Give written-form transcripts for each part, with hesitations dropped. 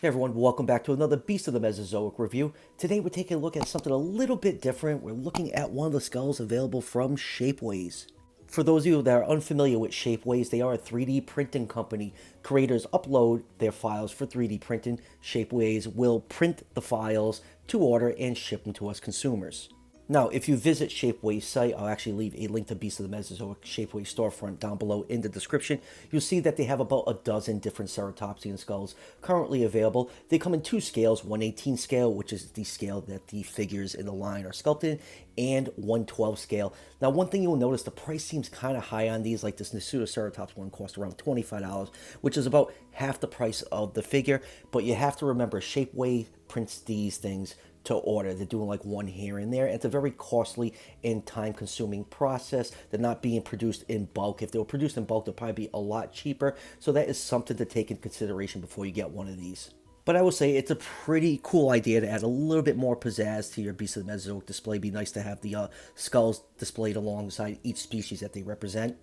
Hey everyone, welcome back to another Beast of the Mesozoic review. Today we're taking a look at something a little bit different. We're looking at one of the skulls available from Shapeways. For those of you that are unfamiliar with Shapeways, they are a 3D printing company. Creators upload their files for 3D printing. Shapeways will print the files to order and ship them to us consumers. Now, if you visit Shapeways' site, I'll actually leave a link to Beast of the Mesozoic Shapeways storefront down below in the description. You'll see that they have about a dozen different Ceratopsian skulls currently available. They come in two scales, 1/18 scale, which is the scale that the figures in the line are sculpted in, and 1/12 scale. Now, one thing you'll notice, the price seems kind of high on these. Like this Nasutoceratops one cost around $25, which is about half the price of the figure. But you have to remember, Shapeways prints these things to order. They're doing like one here and there. It's a very costly and time-consuming process. They're not being produced in bulk. If they were produced in bulk, they'll probably be a lot cheaper. So that is something to take into consideration before you get one of these. But I will say it's a pretty cool idea to add a little bit more pizzazz to your Beast of the Mesozoic display. It'd be nice to have the skulls displayed alongside each species that they represent.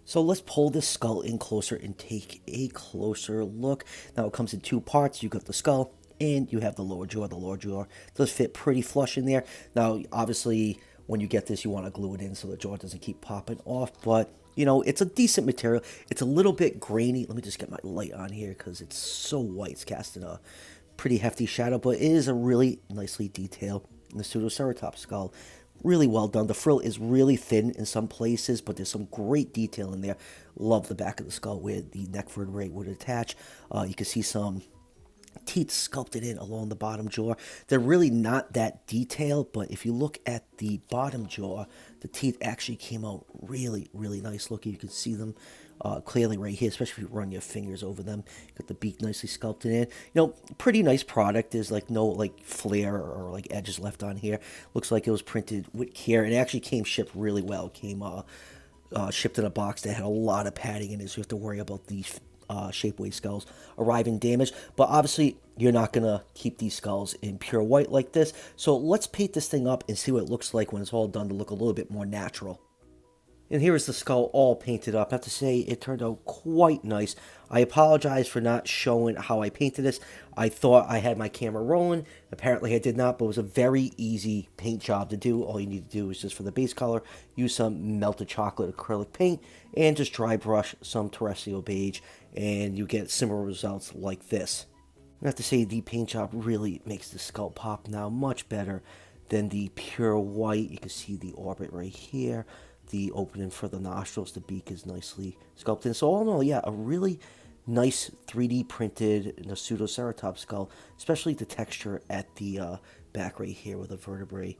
So let's pull this skull in closer and take a closer look. Now it comes in two parts. You got the skull and you have the lower jaw. The lower jaw does fit pretty flush in there. Now, obviously, when you get this, you want to glue it in so the jaw doesn't keep popping off. But, you know, it's a decent material. It's a little bit grainy. Let me just get my light on here because it's so white. It's casting a pretty hefty shadow. But it is a really nicely detailed Nasutoceratops skull. Really well done. The frill is really thin in some places, but there's some great detail in there. Love the back of the skull where the neck vertebrae would attach. You can see some teeth sculpted in along the bottom jaw. They're really not that detailed, but if you look at the bottom jaw, the teeth actually came out really, really nice looking. You can see them clearly right here, especially if you run your fingers over them. Got the beak nicely sculpted in. You know, pretty nice product. There's like no like flare or like edges left on here. Looks like it was printed with care. It actually came shipped really well. It came shipped in a box that had a lot of padding in it, so you have to worry about these Shapeways skulls arriving damaged. But obviously you're not gonna keep these skulls in pure white like this, so let's paint this thing up and see what it looks like when it's all done to look a little bit more natural. And here is the skull all painted up. I have to say, it turned out quite nice. I apologize for not showing how I painted this. I thought I had my camera rolling. Apparently I did not, but it was a very easy paint job to do. All you need to do is just for the base color, use some melted chocolate acrylic paint and just dry brush some terrestrial beige, and you get similar results like this. I have to say, the paint job really makes the skull pop now much better than the pure white. You can see the orbit right here. The opening for the nostrils, the beak is nicely sculpted. So all in all, yeah, a really nice 3D printed Nasutoceratops skull, especially the texture at the back right here where the vertebrae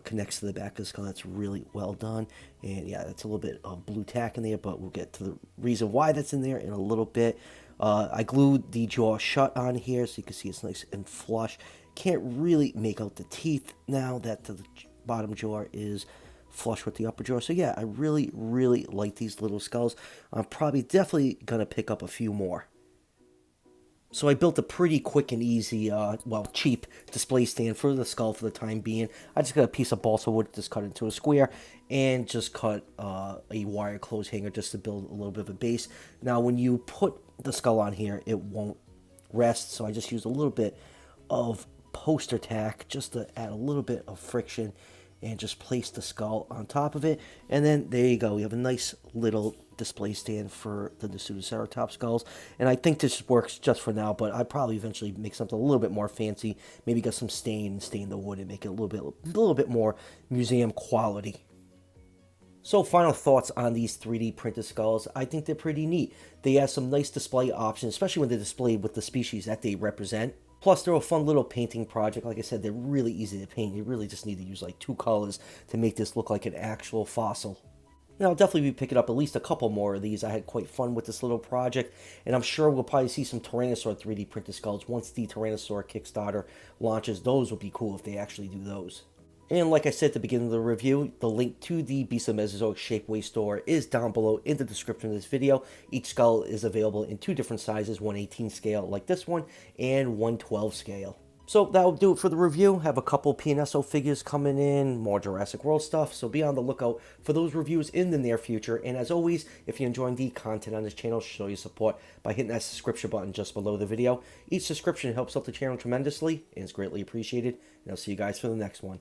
connects to the back of the skull. That's really well done. And yeah, that's a little bit of blue tack in there, but we'll get to the reason why that's in there in a little bit. I glued the jaw shut on here so you can see it's nice and flush. Can't really make out the teeth now that the bottom jaw is flush with the upper jaw. So yeah, I really, really like these little skulls. I'm probably definitely going to pick up a few more. So I built a pretty quick and easy, well, cheap display stand for the skull for the time being. I just got a piece of balsa wood, just cut into a square, and just cut a wire clothes hanger just to build a little bit of a base. Now, when you put the skull on here, it won't rest, so I just used a little bit of poster tack just to add a little bit of friction and just place the skull on top of it. And then there you go. We have a nice little display stand for the Nasutoceratops skulls. And I think this works just for now, but I'd probably eventually make something a little bit more fancy. Maybe get some stain the wood and make it a little bit more museum quality. So final thoughts on these 3D printed skulls. I think they're pretty neat. They have some nice display options, especially when they're displayed with the species that they represent. Plus, they're a fun little painting project. Like I said, they're really easy to paint. You really just need to use like two colors to make this look like an actual fossil. And I'll definitely be picking up at least a couple more of these. I had quite fun with this little project, and I'm sure we'll probably see some Tyrannosaur 3D printed skulls once the Tyrannosaur Kickstarter launches. Those would be cool if they actually do those. And like I said at the beginning of the review, the link to the Beast of the Mesozoic Shapeways store is down below in the description of this video. Each skull is available in two different sizes, 1/18 scale like this one, and 1/12 scale. So that'll do it for the review. Have a couple PNSO figures coming in, more Jurassic World stuff, so be on the lookout for those reviews in the near future. And as always, if you're enjoying the content on this channel, show your support by hitting that subscription button just below the video. Each subscription helps out the channel tremendously and is greatly appreciated. And I'll see you guys for the next one.